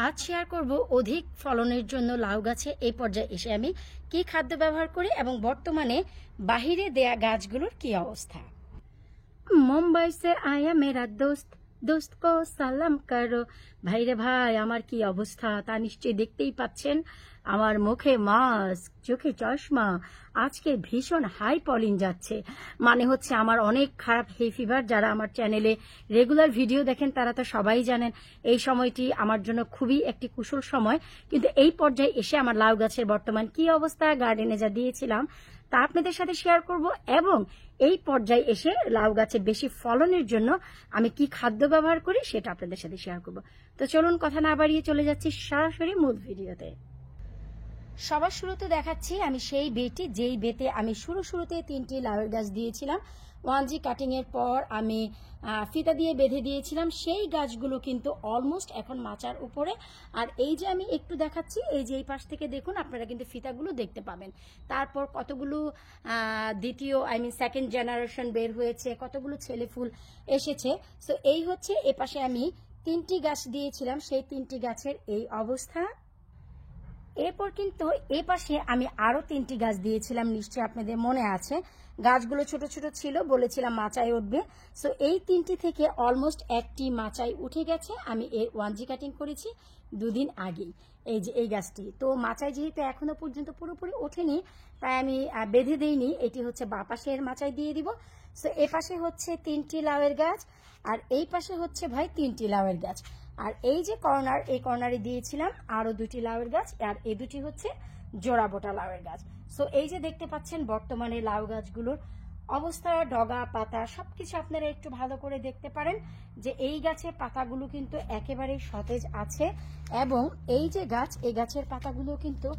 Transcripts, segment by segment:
আজ শেয়ার করব অধিক ফলনের জন্য লাউ গাছে এই পর্যায়ে এসে আমি কি খাদ্য ব্যবহার করি এবং বর্তমানে বাহিরে দেয়া গাছগুলোর কি অবস্থা। মুম্বাই সে আয়া মেরা দোস্ত দোস্ত কো সালাম করো। ভাইরে ভাই, আমার কি অবস্থা তা নিশ্চয়ই দেখতেই পাচ্ছেন। আমার মুখে মাস্ক, চোখে চশমা, আজকে ভীষণ হাই পলিন যাচ্ছে। মানে হচ্ছে আমার অনেক খারাপ হে ফিভার। যারা আমার চ্যানেলে রেগুলার ভিডিও দেখেন তারা তো সবাই জানেন এই সময়টি আমার জন্য খুবই একটি কুশল সময়। কিন্তু এই পর্যায়ে এসে আমার লাউ গাছের বর্তমান কি অবস্থা, গার্ডেনে যা দিয়েছিলাম তা আপনাদের সাথে শেয়ার করব এবং এই পর্যায়ে এসে লাউ গাছে বেশি ফলনের জন্য আমি কি খাদ্য ব্যবহার করি সেটা আপনাদের সাথে শেয়ার করব। তো চলুন কথা না বাড়িয়ে চলে যাচ্ছি সরাসরি মূল ভিডিওতে। সবার শুরুতে দেখাচ্ছি আমি সেই বেটি যেই বেতে আমি শুরুতে 3টি লাউয়ের গাছ দিয়েছিলাম। 1G কাটিং এর পর আমি ফিতা দিয়ে বেঁধে দিয়েছিলাম। সেই গাছগুলো কিন্তু অলমোস্ট এখন মাচার উপরে। আর এই যে আমি একটু দেখাচ্ছি, এই যে এই পাশ থেকে দেখুন, আপনারা কিন্তু ফিতাগুলো দেখতে পাবেন। তারপর কতগুলো সেকেন্ড জেনারেশন বের হয়েছে, কতগুলো ছেলে ফুল এসেছে। সো এই হচ্ছে এ পাশে আমি 3টি গাছ দিয়েছিলাম, সেই 3টি গাছের এই অবস্থা। এরপর কিন্তু এ পাশে আমি আরো 3টি গাছ দিয়েছিলাম, নিশ্চয়ই আপনাদের মনে আছে। গাছগুলো ছোট ছোট ছিল, বলেছিলাম মাচায় উঠবে। সো এই 3টি থেকে অলমোস্ট একটি মাচায় উঠে গেছে। আমি এর 1G কাটিং করেছি 2 দিন আগেই। এই যে এই গাছটি তো মাচায় যেহেতু এখনো পর্যন্ত পুরোপুরি ওঠেনি, তাই আমি বেঁধে দিইনি। এটি হচ্ছে বাঁ পাশের মাচায় দিয়ে দিব। সো এ পাশে হচ্ছে 3টি লাউয়ের গাছ আর এই পাশে হচ্ছে ভাই 3টি লাউয়ের গাছ। আর এই যে কর্নার, এই কর্নারে দিয়েছিলাম আরো 2টি লাউয়ের গাছ আর এই দুটি হচ্ছে জোড়া বোটা লাউয়ের গাছ। সো এই যে দেখতে পাচ্ছেন বর্তমানে লাউ গাছগুলোর অবস্থা, ডগা পাতা সবকিছু আপনারা একটু ভালো করে দেখতে পারেন যে এই গাছের পাতাগুলো কিন্তু একেবারেই সতেজ আছে এবং এই যে গাছ, এই গাছের পাতাগুলো কিন্তু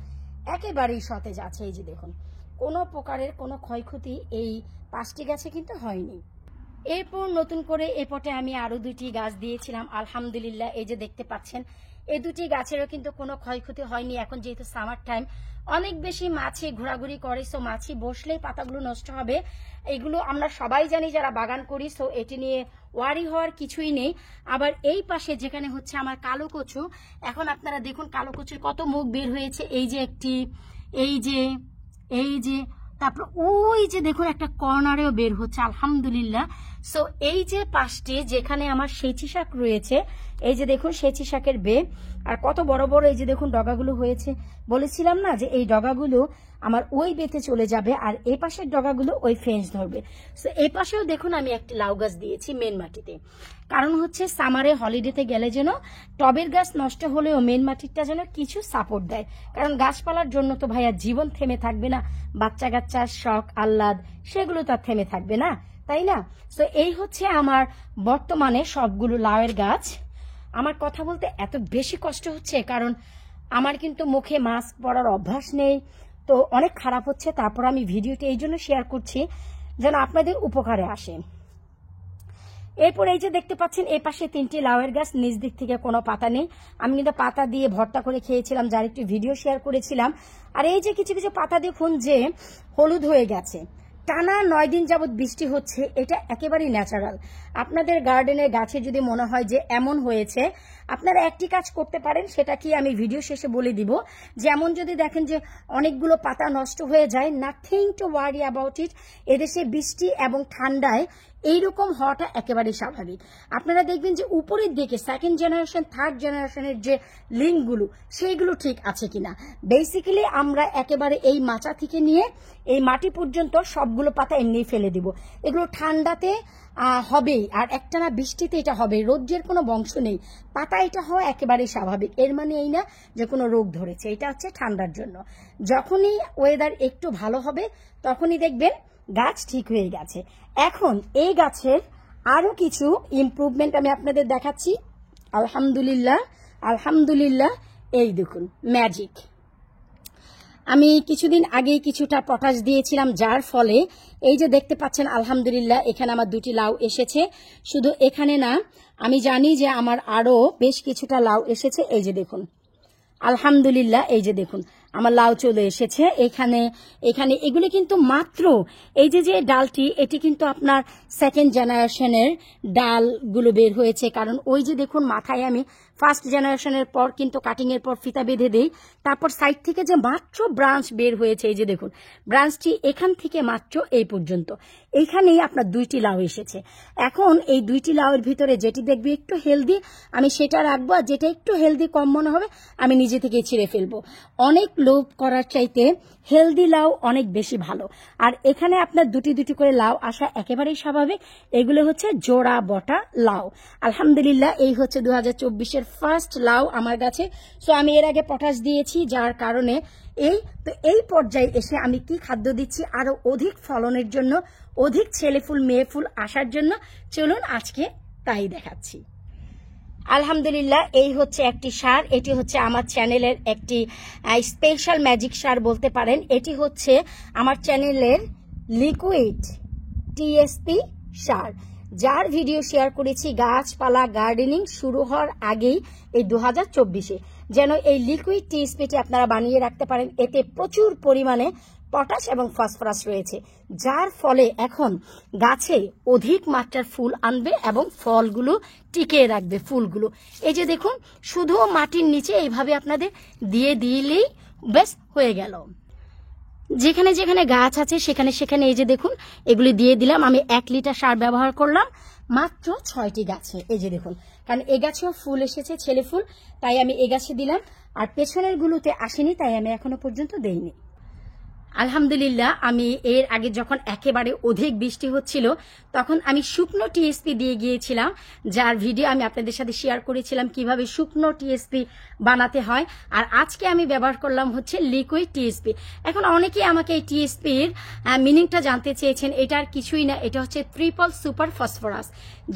একেবারেই সতেজ আছে। এই যে দেখুন, কোনো প্রকারের কোনো ক্ষয়ক্ষতি এই 5টি গাছে কিন্তু হয়নি। এরপর নতুন করে এ পটে আমি আরো 2টি গাছ দিয়েছিলাম, আলহামদুলিল্লাহ। এই যে দেখতে পাচ্ছেন এই 2টি গাছেরও কিন্তু কোনো ক্ষয়ক্ষতি হয়নি। এখন যেহেতু সামার টাইম, অনেক বেশি মাছি ঘোরাঘুরি করে, সো মাছি বসলেই পাতাগুলো নষ্ট হবে। এগুলো আমরা সবাই জানি যারা বাগান করি, সো এটি নিয়ে ওয়ারি হওয়ার কিছুই নেই। আবার এই পাশে যেখানে হচ্ছে আমার কালো কচু, এখন আপনারা দেখুন কালো কচুর কত মুখ বের হয়েছে। এই যে একটি, এই যে তারপর ওই যে দেখুন একটা কর্নারেও বের হচ্ছে, আলহামদুলিল্লাহ। সো এই যে পাশটি যেখানে আমার সেচি শাক রয়েছে, এই যে দেখুন সেচি শাকের বে, আর কত বড় বড় এই যে দেখুন ডগাগুলো হয়েছে। বলেছিলাম না যে এই ডগাগুলো আমার ওই বেতে চলে যাবে আর এই পাশের ডগাগুলো ওই ফেঞ্চ ধরবে। সো এই পাশেও দেখুন আমি একটি লাউ গাছ দিয়েছি মেন মাটিতে, কারণ হচ্ছে সামারে হলিডেতে গেলে যেন টবের গাছ নষ্ট হলেও মেন মাটিটা যেন কিছু সাপোর্ট দেয়। কারণ গাছপালার জন্য তো ভাইয়া জীবন থেমে থাকবে না, বাচ্চা কাচ্চার শখ আহ্লাদ সেগুলো তো আর থেমে থাকবে না, তাই না? সো এই হচ্ছে আমার বর্তমানে সবগুলো লাউয়ের গাছ। আমার কথা বলতে এত বেশি কষ্ট হচ্ছে কারণ আমার কিন্তু মুখে মাস্ক পরার অভ্যাস নেই, তো অনেক খারাপ হচ্ছে। তারপর আমি ভিডিওটি এই জন্য শেয়ার করছি যেন আপনাদের উপকারে আসে। এরপর এই যে দেখতে পাচ্ছেন এই পাশে 3টি লাউয়ের গাছ, নিচ দিক থেকে কোনো পাতা নেই। আমি কিন্তু পাতা দিয়ে ভর্তা করে খেয়েছিলাম, যার একটি ভিডিও শেয়ার করেছিলাম। আর এই যে কিছু কিছু পাতা দেখুন যে হলুদ হয়ে গেছে, টানা 9 দিন যাবৎ বৃষ্টি হচ্ছে, এটা একেবারেই ন্যাচারাল। আপনাদের গার্ডেনের গাছে যদি মনে হয় যে এমন হয়েছে, আপনারা একটি কাজ করতে পারেন, সেটা কি আমি ভিডিও শেষে বলে দিব। যেমন যদি দেখেন যে অনেকগুলো পাতা নষ্ট হয়ে যায়, nothing to worry about it. এদেশে বৃষ্টি এবং ঠান্ডায় এইরকম হওয়াটা একেবারেই স্বাভাবিক। আপনারা দেখবেন যে উপরের দিকে সেকেন্ড জেনারেশন, থার্ড জেনারেশনের যে লিঙ্কগুলো সেইগুলো ঠিক আছে কিনা। বেসিক্যালি আমরা একেবারে এই মাচা থেকে নিয়ে এই মাটি পর্যন্ত সবগুলো পাতা এমনি ফেলে দিব। এগুলো ঠান্ডাতে হবেই আর একটানা বৃষ্টিতে এটা হবে, রৌদ্রের কোনো বংশ নেই। পাতা এটা হওয়া একেবারেই স্বাভাবিক, এর মানে এই না যে কোনো রোগ ধরেছে, এটা হচ্ছে ঠান্ডার জন্য। যখনই ওয়েদার একটু ভালো হবে তখনই দেখবেন গাছ ঠিক হয়ে গেছে। এখন এই গাছের আরো কিছু ইমপ্রুভমেন্ট আমি আপনাদের দেখাচ্ছি। আলহামদুলিল্লাহ, আলহামদুলিল্লাহ। এই দেখুন ম্যাজিক। আমি কিছুদিন আগেই কিছুটা পটাশ দিয়েছিলাম, যার ফলে এই যে দেখতে পাচ্ছেন আলহামদুলিল্লাহ এখানে আমার 2টি লাউ এসেছে। শুধু এখানে না, আমি জানি যে আমার আরো বেশ কিছুটা লাউ এসেছে। এই যে দেখুন আলহামদুলিল্লাহ, এই যে দেখুন আমার লাউ চলে এসেছে এখানে। এগুলি কিন্তু মাত্র এই যে ডালটি, এটি কিন্তু আপনার সেকেন্ড জেনারেশনের ডালগুলো বের হয়েছে। কারণ ওই যে দেখুন মাথায় আমি ফার্স্ট জেনারেশনের পর কিন্তু কাটিং এর পর ফিতা বেঁধে দেই। তারপর সাইড থেকে যে মাত্র ব্রাঞ্চ বের হয়েছে, এই যে দেখুন ব্রাঞ্চটি এখান থেকে মাত্র এই পর্যন্ত, এইখানেই আপনার 2টি লাউ এসেছে। এখন এই 2টি লাউয়ের ভিতরে যেটি দেখবে একটু হেলদি আমি সেটা রাখবো, আর যেটা একটু হেলদি কম মনে হবে আমি নিজে থেকেই ছিঁড়ে ফেলবো। অনেক লোভ করার চাইতে হেলদি লাউ অনেক বেশি ভালো। আর এখানে আপনার 2টি করে লাউ আসা একেবারেই স্বাভাবিক। এগুলো হচ্ছে জোড়া বটা লাউ। আলহামদুলিল্লাহ এই হচ্ছে 2024-এর ফার্স্ট লাউ আমার কাছে। সো আমি এর আগে পটাশ দিয়েছি, যার কারণে এই পর্যায়ে এসে আমি কি খাদ্য দিচ্ছি আরো অধিক ফলনের জন্য, অধিক ছেলে ফুল মেয়ে ফুল আসার জন্য। চলুন আজকে তাই দেখাচ্ছি। আলহামদুলিল্লাহ এই হচ্ছে একটি সার, এটি হচ্ছে আমার চ্যানেলের একটি স্পেশাল ম্যাজিক সার বলতে পারেন। এটি হচ্ছে আমার চ্যানেলের লিকুইড টিএসপি সার, যার ভিডিও শেয়ার করেছি গাছপালা গার্ডেনিং শুরু হওয়ার আগেই এই 2024-এ, যেন এই লিকুইড টিএসপিটি আপনারা বানিয়ে রাখতে পারেন। এতে প্রচুর পরিমাণে পটাশ এবং ফসফরাস রয়েছে, যার ফলে এখন গাছে অধিক মাত্রার ফুল আনবে এবং ফলগুলো টিকিয়ে রাখবে ফুলগুলো। এই যে দেখুন শুধু মাটির নিচে এইভাবে আপনাদের দিয়ে দিলেই বেশ হয়ে গেল। যেখানে যেখানে গাছ আছে সেখানে সেখানে এই যে দেখুন এগুলি দিয়ে দিলাম। আমি 1 লিটার সার ব্যবহার করলাম মাত্র 6টি গাছে। এই যে দেখুন, কারণ এ গাছেও ফুল এসেছে ছেলে ফুল, তাই আমি এ গাছে দিলাম। আর পেছনের গুলোতে আসেনি, তাই আমি এখনো পর্যন্ত দেইনি। আলহামদুলিল্লাহ আমি এর আগে যখন একেবারে অধিক বৃষ্টি হচ্ছিল তখন আমি শুকনো টিএসপি দিয়ে গিয়েছিলাম, যার ভিডিও আমি আপনাদের সাথে শেয়ার করেছিলাম কিভাবে শুকনো টিএসপি বানাতে হয়। আর আজকে আমি ব্যবহার করলাম হচ্ছে লিকুইড টিএসপি। এখন অনেকেই আমাকে এই টিএসপির মিনিংটা জানতে চেয়েছেন। এটা আর কিছুই না, এটা হচ্ছে ট্রিপল সুপার ফসফরাস,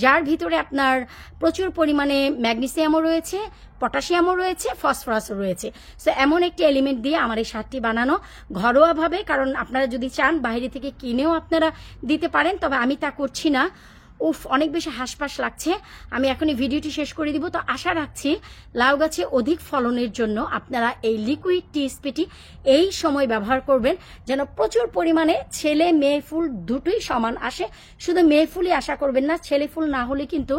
যার ভিতরে আপনার প্রচুর পরিমাণে ম্যাগনেসিয়ামও রয়েছে, পটাশিয়ামও রয়েছে, ফসফরাসও রয়েছে। সো এমন একটি এলিমেন্ট দিয়ে আমার এই সারটি বানানো ঘরোয়াভাবে, কারণ আপনারা যদি চান বাইরে থেকে কিনেও আপনারা দিতে পারেন, তবে আমি তা করছি না। অনেক বেশি হাঁসফাঁস লাগছে, আমি এখনই ভিডিওটি শেষ করে দিব। তো আশা রাখছি লাউ গাছে অধিক ফলনের জন্য আপনারা এই লিকুইড টিএসপিটি এই সময় ব্যবহার করবেন, যেন প্রচুর পরিমাণে ছেলে মেয়ে ফুল দুটোই সমান আসে। শুধু মেয়ে ফুলই আশা করবেন না, ছেলে ফুল না হলে কিন্তু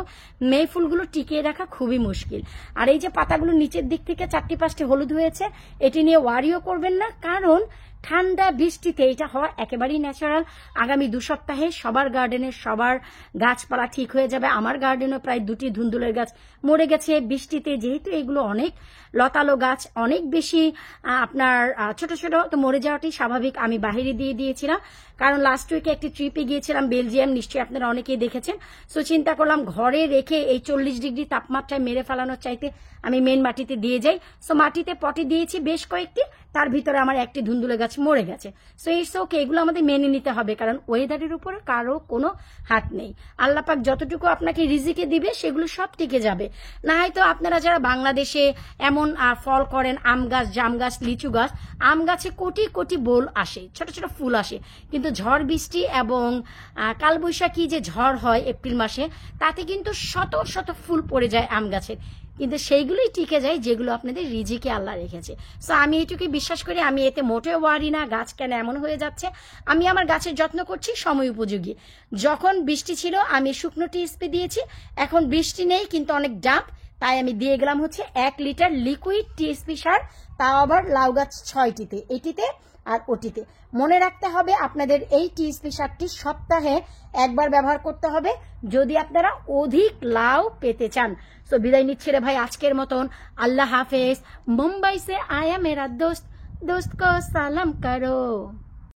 মেয়ে ফুলগুলো টিকিয়ে রাখা খুবই মুশকিল। আর এই যে পাতাগুলো নিচের দিক থেকে 4-5টি হলুদ হয়েছে, এটি নিয়ে ওয়ারিও করবেন না, কারণ ঠান্ডা বৃষ্টিতে এটা হওয়া একেবারেই ন্যাচারাল। আগামী 2 সপ্তাহে সবার গার্ডেনের সবার গাছপালা ঠিক হয়ে যাবে। আমার গার্ডেনও প্রায় 2টি ধুন্দুলের গাছ মরে গেছে বৃষ্টিতে, যেহেতু এগুলো অনেক লতালো গাছ, অনেক বেশি আপনার ছোট ছোট, তো মরে যাওয়াটাই স্বাভাবিক। আমি বাইরে দিয়ে দিয়েছিলাম, কারণ লাস্ট উইকে একটি ট্রিপে গিয়েছিলাম বেলজিয়াম, নিশ্চয়ই আপনারা অনেকেই দেখেছেন। সো চিন্তা করলাম ঘরে রেখে এই 40 ডিগ্রি তাপমাত্রায় মেরে ফেলানোর চাইতে আমি মেন মাটিতে দিয়ে যাই। সো মাটিতে পটে দিয়েছি বেশ কয়েকটি, তার ভিতরে আমার একটি ধুন্দুলে গাছ মরে গেছে। সো ইটস ওকে, এগুলো আমাদের মেনে নিতে হবে, কারণ ওয়েদারের উপর কারো কোনো হাত নেই। আল্লাহ পাক যতটুকু আপনাকে রিজিকে দিবে সেগুলো সব টিকে যাবে। না হয়তো আপনারা যারা বাংলাদেশে এমন ফল করেন, আম গাছ, জাম গাছ, লিচু গাছ, আম গাছে কোটি কোটি বোল আসে, ছোট ছোট ফুল আসে, কিন্তু ঝড় বৃষ্টি এবং কালবৈশাখী যে ঝড় হয় এপ্রিল মাসে, তাতে কিন্তু শত শত ফুল পড়ে যায় আম গাছের, কিন্তু সেইগুলোই টিকে যায় যেগুলো আপনাদের রিজিকে আল্লাহ রেখেছে। সো আমি এটুকুই বিশ্বাস করি, আমি এতে মোটেও ওয়ারি না গাছ কেন এমন হয়ে যাচ্ছে। আমি আমার গাছের যত্ন করছি সময় উপযোগী। যখন বৃষ্টি ছিল আমি শুকনো টিএসপি দিয়েছি, এখন বৃষ্টি নেই কিন্তু অনেক ডাব, তাই আমি দিয়ে গেলাম হচ্ছে 1 লিটার লিকুইড টিএসপি সার, তাও আবার লাউ গাছ 6টিতে, এটিতে আর ওটিতে। মনে রাখতে হবে আপনাদের এই টিএসপি সারটি সপ্তাহে একবার ব্যবহার করতে হবে যদি আপনারা অধিক লাউ পেতে চান। সো বিদায় নিচ্ছি রে ভাই আজকের মতন। আল্লাহ হাফেজ। মুম্বাই সে আয়া মেরা দোস্ত, দোস্ত কো সালাম করো।